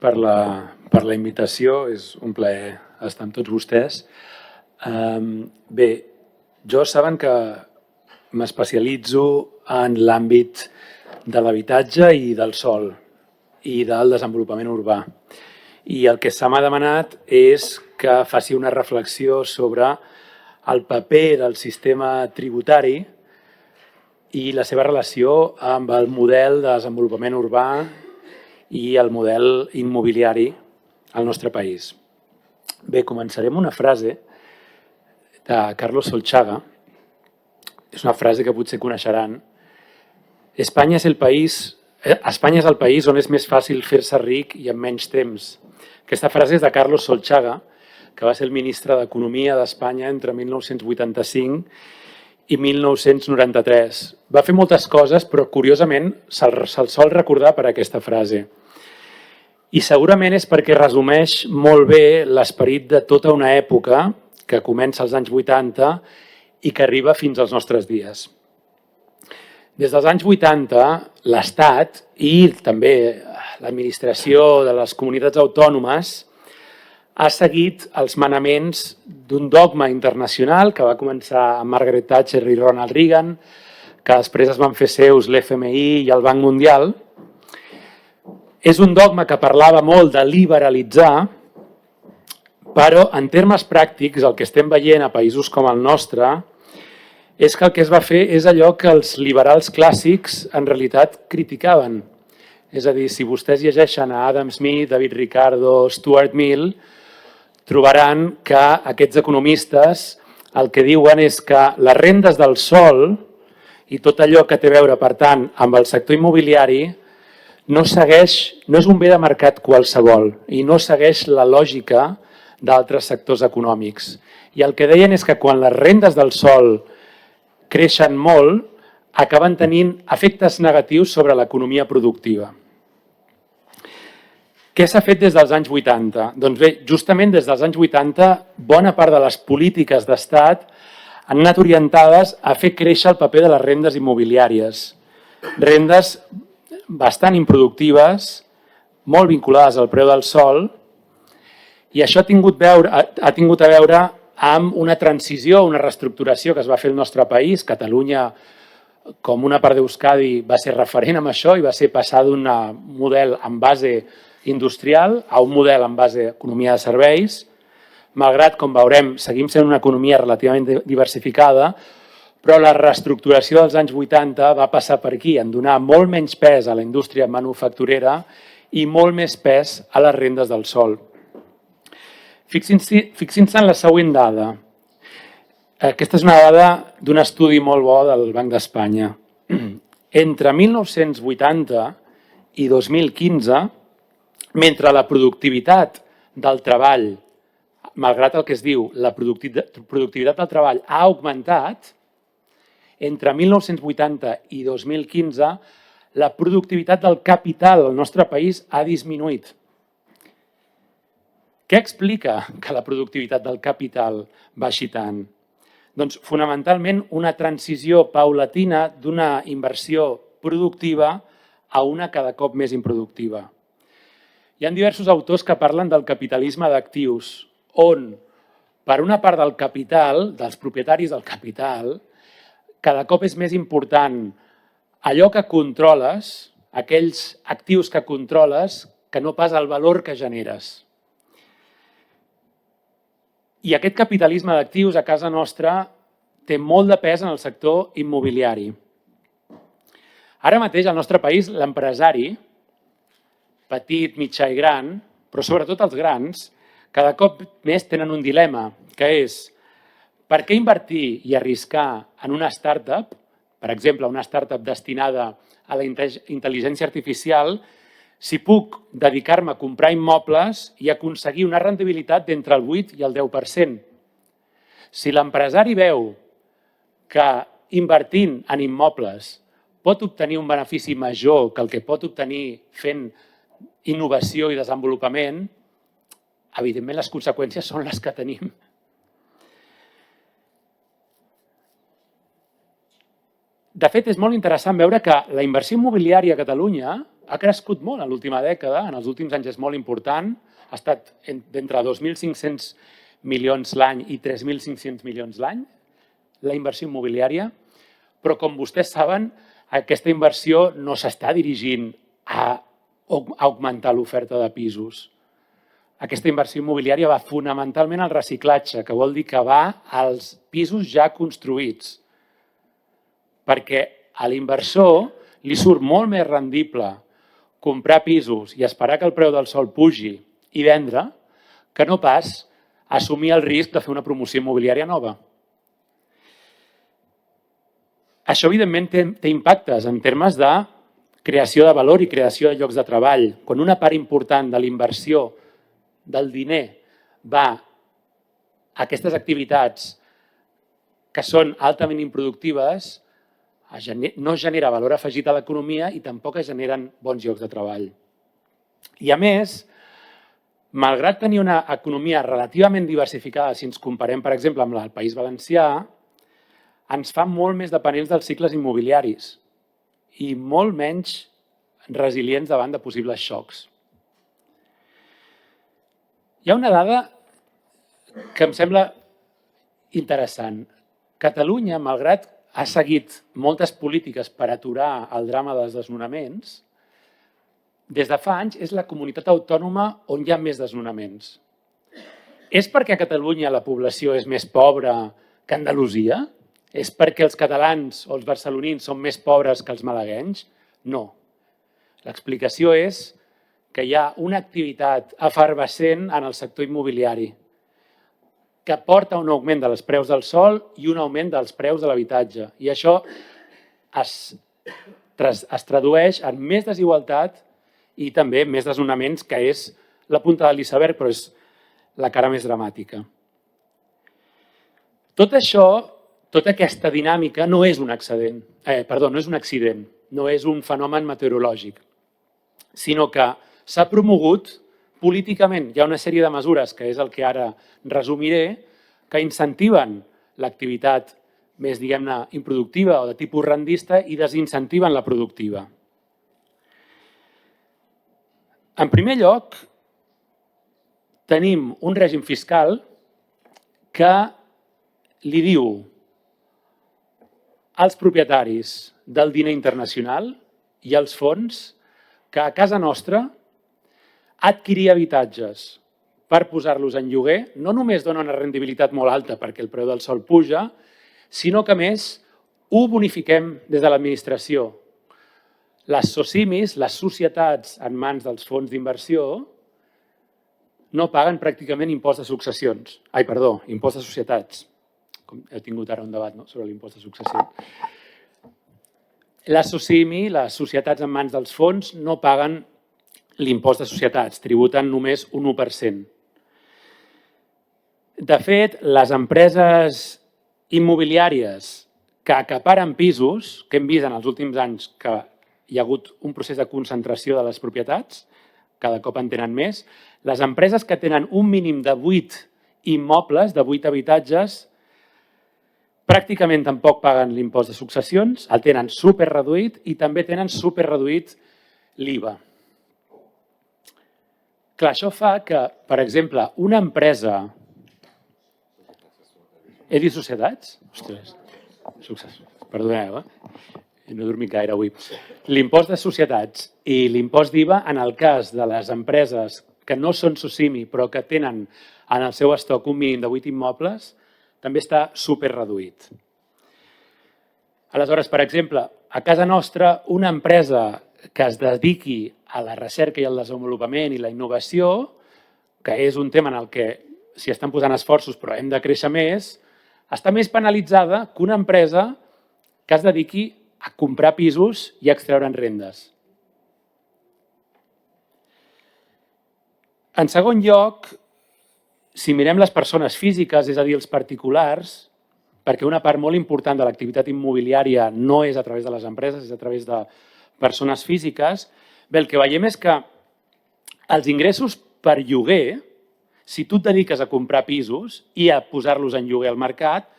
per la invitació. És un plaer estar amb tots vostès. Bé, jo saben que m'especialitzo en l'àmbit de l'habitatge i del sòl i del desenvolupament urbà. I el que se m'ha demanat és que faci una reflexió sobre el paper del sistema tributari i la seva relació amb el model de desenvolupament urbà i el model immobiliari al nostre país. Bé, començaré amb una frase de Carlos Solchaga. És una frase que potser coneixeran. Espanya és el país on és més fàcil fer-se ric i en menys temps. Aquesta frase és de Carlos Solchaga, que va ser el ministre d'Economia d'Espanya entre 1985 i 1993. Va fer moltes coses, però curiosament se'l sol recordar per aquesta frase. I segurament és perquè resumeix molt bé l'esperit de tota una època que comença als anys 80 i que arriba fins als nostres dies. Des dels anys 80, l'Estat i també l'administració de les comunitats autònomes ha seguit els manaments d'un dogma internacional que va començar amb Margaret Thatcher i Ronald Reagan, que després es van fer seus l'FMI i el Banc Mundial. És un dogma que parlava molt de liberalitzar, però en termes pràctics el que estem veient a països com el nostre és que el que es va fer és allò que els liberals clàssics en realitat criticaven. És a dir, si vostès llegeixen a Adam Smith, David Ricardo, Stuart Mill, trobaran que aquests economistes el que diuen és que les rendes del sòl i tot allò que té a veure, per tant, amb el sector immobiliari no és un bé de mercat qualsevol i no segueix la lògica d'altres sectors econòmics. I el que deien és que quan les rendes del sòl creixen molt, acaben tenint efectes negatius sobre l'economia productiva. Què s'ha fet des dels anys 80? Doncs bé, justament des dels anys 80, bona part de les polítiques d'Estat han anat orientades a fer créixer el paper de les rendes immobiliàries. Rendes bastant improductives, molt vinculades al preu del sòl, i això ha tingut a veure amb una transició, una reestructuració que es va fer al nostre país. Catalunya, com una part d'Euskadi, va ser referent amb això i va ser passar d'un model en base industrial a un model en base d'economia de serveis. Malgrat, com veurem, seguim sent una economia relativament diversificada, però la reestructuració dels anys 80 va passar per aquí, en donar molt menys pes a la indústria manufacturera i molt més pes a les rendes del sòl. Fixin-se en la següent dada. Aquesta és una dada d'un estudi molt bo del Banc d'Espanya. Entre 1980 i 2015, mentre la productivitat del treball, malgrat el que es diu, la productivitat del treball ha augmentat, entre 1980 i 2015 la productivitat del capital al nostre país ha disminuït. Què explica que la productivitat del capital baixi tant? Doncs fonamentalment una transició paulatina d'una inversió productiva a una cada cop més improductiva. Hi ha diversos autors que parlen del capitalisme d'actius, on per una part del capital, dels propietaris del capital, cada cop és més important allò que controles, aquells actius que controles, que no pas el valor que generes. I aquest capitalisme d'actius a casa nostra té molt de pes en el sector immobiliari. Ara mateix al nostre país l'empresari, petit, mitjà i gran, però sobretot els grans, cada cop més tenen un dilema, que és per què invertir i arriscar en una startup, per exemple, una startup destinada a la intel·ligència artificial, si puc dedicar-me a comprar immobles i aconseguir una rendibilitat d'entre el 8 i el 10%. Si l'empresari veu que invertint en immobles pot obtenir un benefici major que el que pot obtenir fent innovació i desenvolupament, evidentment les conseqüències són les que tenim. De fet, és molt interessant veure que la inversió immobiliària a Catalunya ha crescut molt en l'última dècada, en els últims anys és molt important, ha estat d'entre 2.500 milions l'any i 3.500 milions l'any, la inversió immobiliària, però com vostès saben, aquesta inversió no s'està dirigint a augmentar l'oferta de pisos. Aquesta inversió immobiliària va fonamentalment al reciclatge, que vol dir que va als pisos ja construïts, perquè a l'inversor li surt molt més rendible comprar pisos i esperar que el preu del sòl pugi i vendre, que no pas assumir el risc de fer una promoció immobiliària nova. Això, evidentment, té impactes en termes de creació de valor i creació de llocs de treball. Quan una part important de l'inversió del diner va a aquestes activitats que són altament improductives, no genera valor afegit a l'economia i tampoc es generen bons llocs de treball. I a més, malgrat tenir una economia relativament diversificada, si ens comparem, per exemple, amb el País Valencià, ens fa molt més dependents dels cicles immobiliaris i molt menys resilients davant de possibles xocs. Hi ha una dada que em sembla interessant. Catalunya, malgrat ha seguit moltes polítiques per aturar el drama dels desnonaments, des de fa anys és la comunitat autònoma on hi ha més desnonaments. És perquè a Catalunya la població és més pobra que a Andalusia? És perquè els catalans o els barcelonins són més pobres que els malaguenys? No. L'explicació és que hi ha una activitat efervescent en el sector immobiliari que porta un augment dels preus del sòl i un augment dels preus de l'habitatge. I això es tradueix en més desigualtat i també més desnonaments, que és la punta de l'iceberg, però és la cara més dramàtica. Tot això, tota aquesta dinàmica no és un accident, no és un fenomen meteorològic, sinó que s'ha promogut políticament. Hi ha una sèrie de mesures, que és el que ara resumiré, que incentiven l'activitat més, diguem-ne, improductiva o de tipus rendista i desincentiven la productiva. En primer lloc, tenim un règim fiscal que li diu als propietaris del diner internacional i als fons que a casa nostra adquirir habitatges per posar-los en lloguer no només dona una rendibilitat molt alta perquè el preu del sòl puja, sinó que, a més, ho bonifiquem des de l'administració. Les SOCIMIs, les societats en mans dels fons d'inversió, no paguen pràcticament impost de successions. Impost de societats. He tingut ara un debat sobre l'impost de successions. Les SOCIMI, les societats en mans dels fons, no paguen l'impost de societats, tributen només un 1%. De fet, les empreses immobiliàries que acaparen pisos, que hem vist en els últims anys que hi ha hagut un procés de concentració de les propietats, cada cop en tenen més, les empreses que tenen un mínim de 8 immobles, de 8 habitatges, pràcticament tampoc paguen l'impost de successions, el tenen superreduït i també tenen superreduït l'IVA. Clar, això fa que, per exemple, una empresa... He dit societats? Ostres, perdoneu, no he dormit gaire avui. L'impost de societats i l'impost d'IVA, en el cas de les empreses que no són SOCIMI però que tenen en el seu estoc un mínim de 8 immobles, també està superreduït. Aleshores, per exemple, a casa nostra, una empresa que es dediqui a la recerca i al desenvolupament i la innovació, que és un tema en el que s'hi estan posant esforços però hem de créixer més, està més penalitzada que una empresa que es dediqui a comprar pisos i a extreure'n rendes. En segon lloc, si mirem les persones físiques, és a dir, els particulars, perquè una part molt important de l'activitat immobiliària no és a través de les empreses, és a través de persones físiques, bé, el que veiem és que els ingressos per lloguer, si tu et dediques a comprar pisos i a posar-los en lloguer al mercat,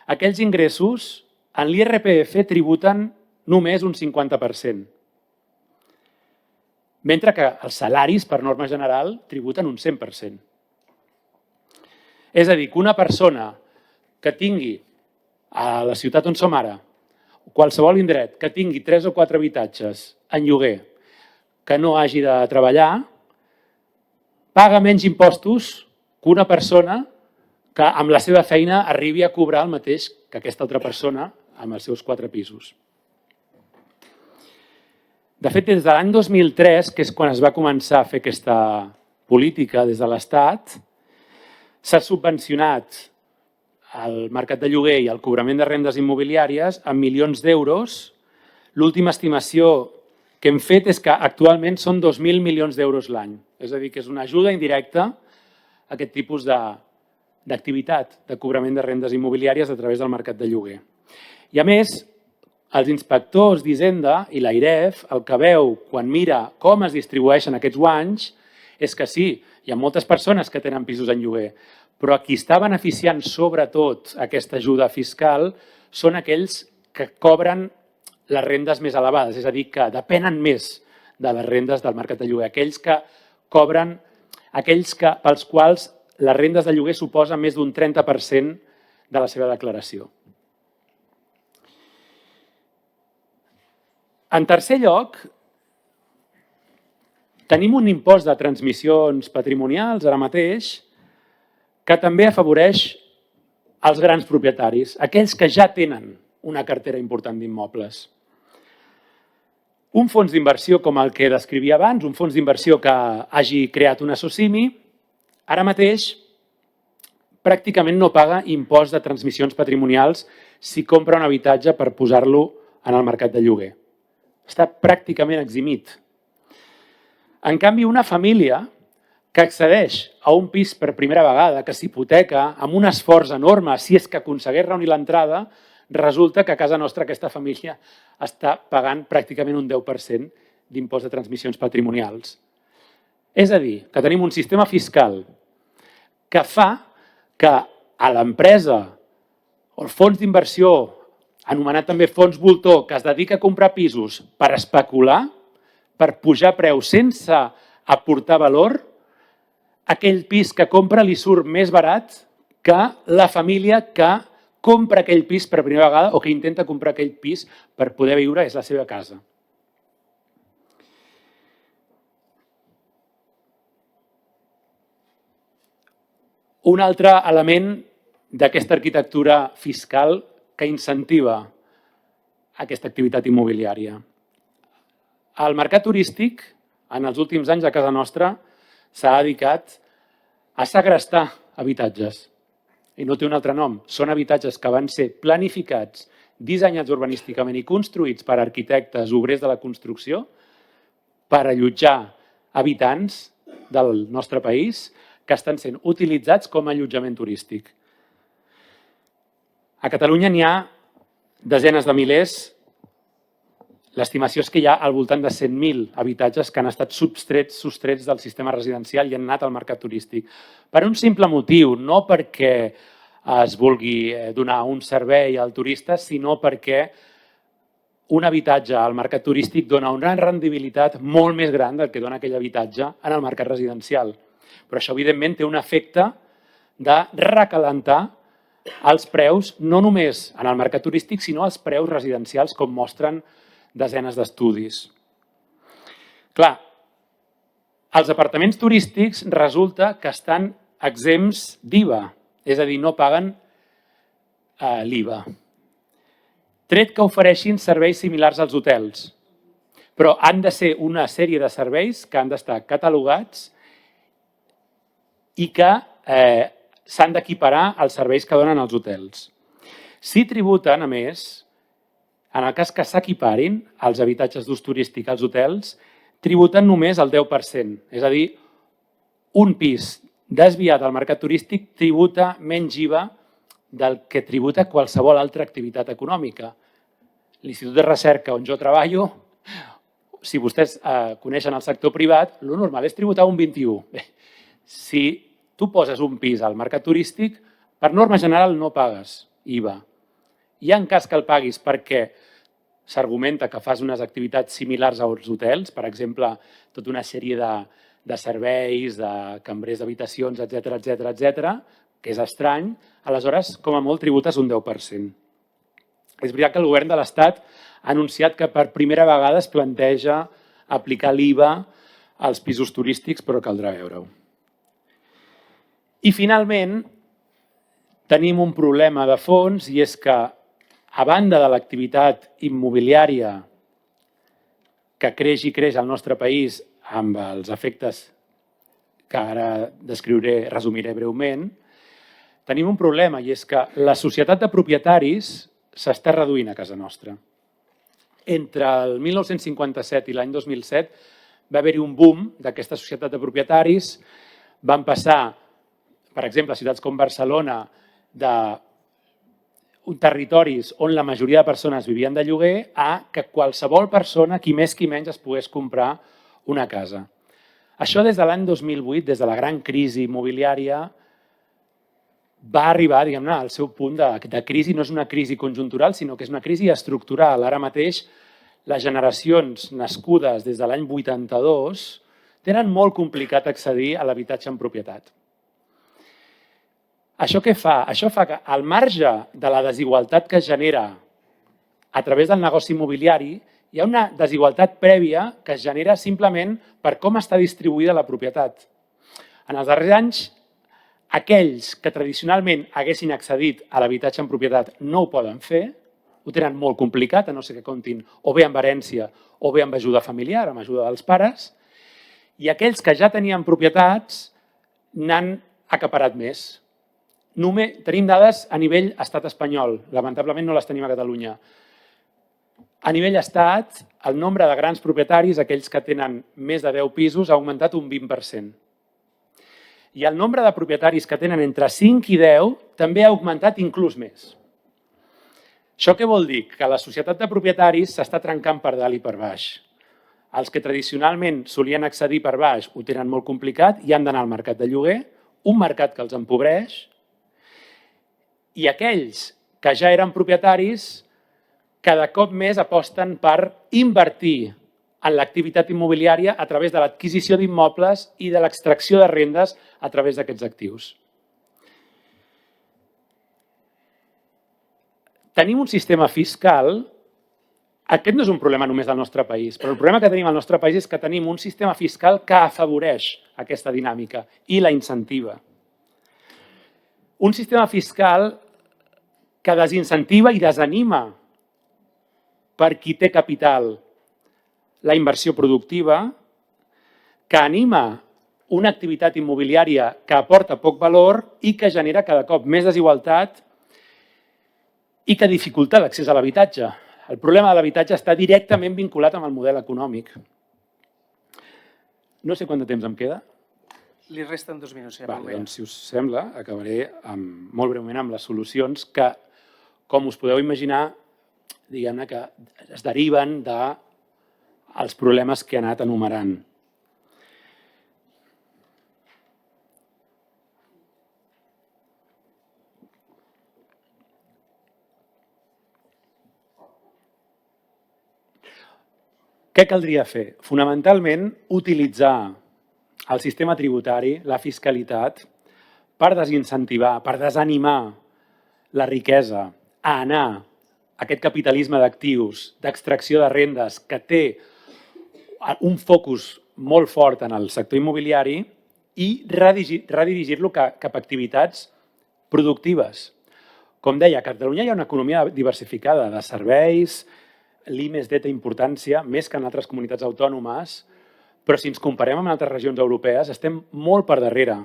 aquells ingressos en l'IRPF tributen només un 50%. mentre que els salaris, per norma general, tributen un 100%. És a dir, que una persona que tingui a la ciutat on som ara, qualsevol indret que tingui 3 o 4 habitatges en lloguer que no hagi de treballar, paga menys impostos que una persona que amb la seva feina arribi a cobrar el mateix que aquesta altra persona amb els seus 4 pisos. De fet, des de l'any 2003, que és quan es va començar a fer aquesta política des de l'Estat, s'ha subvencionat el mercat de lloguer i el cobrament de rendes immobiliàries amb milions d'euros. L'última estimació que hem fet és que actualment són 2.000 milions d'euros l'any. És a dir, que és una ajuda indirecta a aquest tipus d'activitat de cobrament de rendes immobiliàries a través del mercat de lloguer. I a més, els inspectors d'Hisenda i l'AIREF el que veu quan mira com es distribueixen aquests guanys és que sí, hi ha moltes persones que tenen pisos en lloguer, però qui està beneficiant sobretot aquesta ajuda fiscal són aquells que cobren les rendes més elevades, és a dir, que depenen més de les rendes del mercat de lloguer, aquells que cobren, pels quals les rendes de lloguer suposen més d'un 30% de la seva declaració. En tercer lloc, tenim un impost de transmissions patrimonials ara mateix que també afavoreix els grans propietaris, aquells que ja tenen una cartera important d'immobles. Un fons d'inversió com el que descrivia abans, un fons d'inversió que hagi creat una SOCIMI, ara mateix pràcticament no paga impost de transmissions patrimonials si compra un habitatge per posar-lo en el mercat de lloguer. Està pràcticament eximit. En canvi, una família que accedeix a un pis per primera vegada, que s'hipoteca amb un esforç enorme, si és que aconsegueix reunir l'entrada, resulta que a casa nostra aquesta família està pagant pràcticament un 10% d'impost de transmissions patrimonials. És a dir, que tenim un sistema fiscal que fa que a l'empresa o el fons d'inversió, anomenat també fons voltor, que es dedica a comprar pisos per especular, per pujar preus sense aportar valor, aquell pis que compra li surt més barat que la família que compra aquell pis per primera vegada o que intenta comprar aquell pis per poder viure, és la seva casa. Un altre element d'aquesta arquitectura fiscal que incentiva aquesta activitat immobiliària. El mercat turístic, en els últims anys a casa nostra, s'ha dedicat a segrestar habitatges. I no té un altre nom. Són habitatges que van ser planificats, dissenyats urbanísticament i construïts per arquitectes, obrers de la construcció, per allotjar habitants del nostre país que estan sent utilitzats com a allotjament turístic. A Catalunya n'hi ha desenes de milers. L'estimació és que hi ha al voltant de 100.000 habitatges que han estat sostrets del sistema residencial i han anat al mercat turístic. Per un simple motiu, no perquè es vulgui donar un servei al turista, sinó perquè un habitatge al mercat turístic dona una rendibilitat molt més gran del que dona aquell habitatge en el mercat residencial. Però això, evidentment, té un efecte de recalentar els preus, no només en el mercat turístic, sinó els preus residencials, com mostren desenes d'estudis. Clar, els apartaments turístics resulta que estan exempts d'IVA, és a dir, no paguen l'IVA. Tret que ofereixin serveis similars als hotels, però han de ser una sèrie de serveis que han d'estar catalogats i que s'han d'equiparar als serveis que donen els hotels. Si tributen, a més, en el cas que s'equiparin els habitatges d'ús turístic als hotels, tributen només el 10%. És a dir, un pis desviat del mercat turístic tributa menys IVA del que tributa qualsevol altra activitat econòmica. L'Institut de Recerca on jo treballo, si vostès coneixen el sector privat, el normal és tributar un 21%. Si tu poses un pis al mercat turístic, per norma general no pagues IVA. I en cas que el paguis perquè s'argumenta que fas unes activitats similars als hotels, per exemple, tota una sèrie de serveis, de cambrers d'habitacions, etc, que és estrany, aleshores, com a molt, tributes un 10%. És veritat que el govern de l'Estat ha anunciat que per primera vegada es planteja aplicar l'IVA als pisos turístics, però caldrà veure-ho. I, finalment, tenim un problema de fons i és que, a banda de l'activitat immobiliària que creix i creix al nostre país amb els efectes que ara descriuré, resumiré breument, tenim un problema i és que la societat de propietaris s'està reduint a casa nostra. Entre el 1957 i l'any 2007 va haver-hi un boom d'aquesta societat de propietaris. Van passar, per exemple, a ciutats com Barcelona, de territoris on la majoria de persones vivien de lloguer a que qualsevol persona, qui més qui menys, es pogués comprar una casa. Això des de l'any 2008, des de la gran crisi immobiliària, va arribar, diguem-ne, al seu punt de crisi. No és una crisi conjuntural, sinó que és una crisi estructural. Ara mateix, les generacions nascudes des de l'any 82 tenen molt complicat accedir a l'habitatge en propietat. Això què fa? Això fa que, al marge de la desigualtat que es genera a través del negoci immobiliari, hi ha una desigualtat prèvia que es genera simplement per com està distribuïda la propietat. En els darrers anys, aquells que tradicionalment haguessin accedit a l'habitatge en propietat no ho poden fer, ho tenen molt complicat, a no ser que comptin o bé amb herència o bé amb ajuda familiar, amb ajuda dels pares, i aquells que ja tenien propietats n'han acaparat més. Tenim dades a nivell estat espanyol, lamentablement no les tenim a Catalunya. A nivell estat, el nombre de grans propietaris, aquells que tenen més de 10 pisos, ha augmentat un 20%. I el nombre de propietaris que tenen entre 5 i 10 també ha augmentat inclús més. Això què vol dir? Que la societat de propietaris s'està trencant per dalt i per baix. Els que tradicionalment solien accedir per baix ho tenen molt complicat i han d'anar al mercat de lloguer, un mercat que els empobreix, i aquells que ja eren propietaris cada cop més aposten per invertir en l'activitat immobiliària a través de l'adquisició d'immobles i de l'extracció de rendes a través d'aquests actius. Tenim un sistema fiscal, aquest no és un problema només del nostre país, però el problema que tenim al nostre país és que tenim un sistema fiscal que afavoreix aquesta dinàmica i la incentiva. Un sistema fiscal que desincentiva i desanima per qui té capital la inversió productiva, que anima una activitat immobiliària que aporta poc valor i que genera cada cop més desigualtat i que dificulta l'accés a l'habitatge. El problema de l'habitatge està directament vinculat amb el model econòmic. No sé quant de temps em queda. Li resten 2 minuts, senyor Palmera. Doncs, si us sembla, acabaré molt breument amb les solucions que, com us podeu imaginar, diguem-ne que es deriven dels problemes que he anat enumerant. Què caldria fer? Fonamentalment, utilitzar el sistema tributari, la fiscalitat, per desincentivar, per desanimar la riquesa a anar a aquest capitalisme d'actius, d'extracció de rendes, que té un focus molt fort en el sector immobiliari i redirigir-lo cap a activitats productives. Com deia, a Catalunya hi ha una economia diversificada de serveis, l'I+D té importància, més que en altres comunitats autònomes, però si ens comparem amb altres regions europees estem molt per darrere.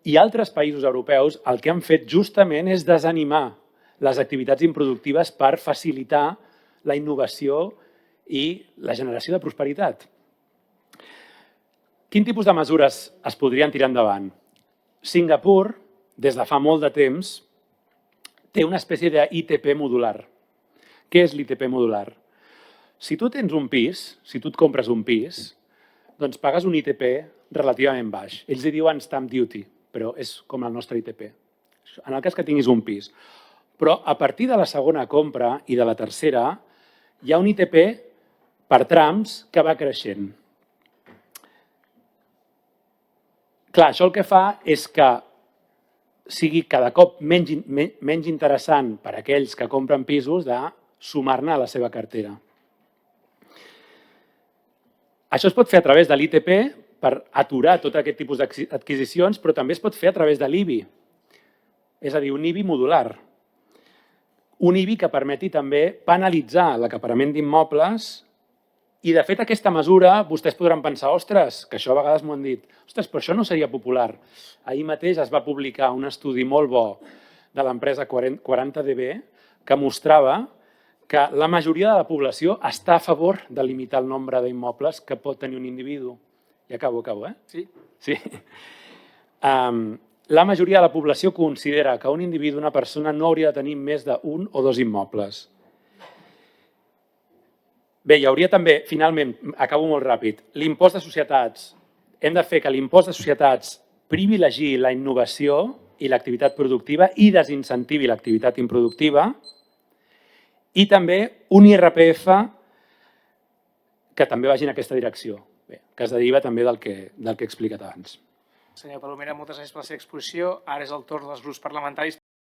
I altres països europeus el que han fet justament és desanimar les activitats improductives per facilitar la innovació i la generació de prosperitat. Quin tipus de mesures es podrien tirar endavant? Singapur, des de fa molt de temps, té una espècie d'ITP modular. Què és l'ITP modular? Si tu tens un pis, si tu et compres un pis, doncs pagues un ITP relativament baix. Ells hi diuen stamp duty, però és com el nostre ITP. En el cas que tinguis un pis. Però a partir de la segona compra i de la tercera, hi ha un ITP per trams que va creixent. Clar, això el que fa és que sigui cada cop menys interessant per a aquells que compren pisos de sumar-ne a la seva cartera. Això es pot fer a través de l'ITP per aturar tot aquest tipus d'adquisicions, però també es pot fer a través de l'IBI, és a dir, un IBI modular. Un IBI que permeti també penalitzar l'acaparament d'immobles i, de fet, aquesta mesura, vostès podran pensar, ostres, que això a vegades m'ho han dit, ostres, però això no seria popular. Ahir mateix es va publicar un estudi molt bo de l'empresa 40DB que mostrava que la majoria de la població està a favor de limitar el nombre d'immobles que pot tenir un individu. Ja acabo, eh? Sí. La majoria de la població considera que un individu, una persona, no hauria de tenir més d'un o dos immobles. Bé, hi hauria també, finalment, acabo molt ràpid, l'impost de societats. Hem de fer que l'impost de societats privilegiï la innovació i l'activitat productiva i desincentivi l'activitat improductiva, i també un IRPF que també vagi en aquesta direcció, que es deriva també del que he explicat abans. Senyor Palomera, moltes gràcies per la seva exposició. Ara és el torn dels grups parlamentaris.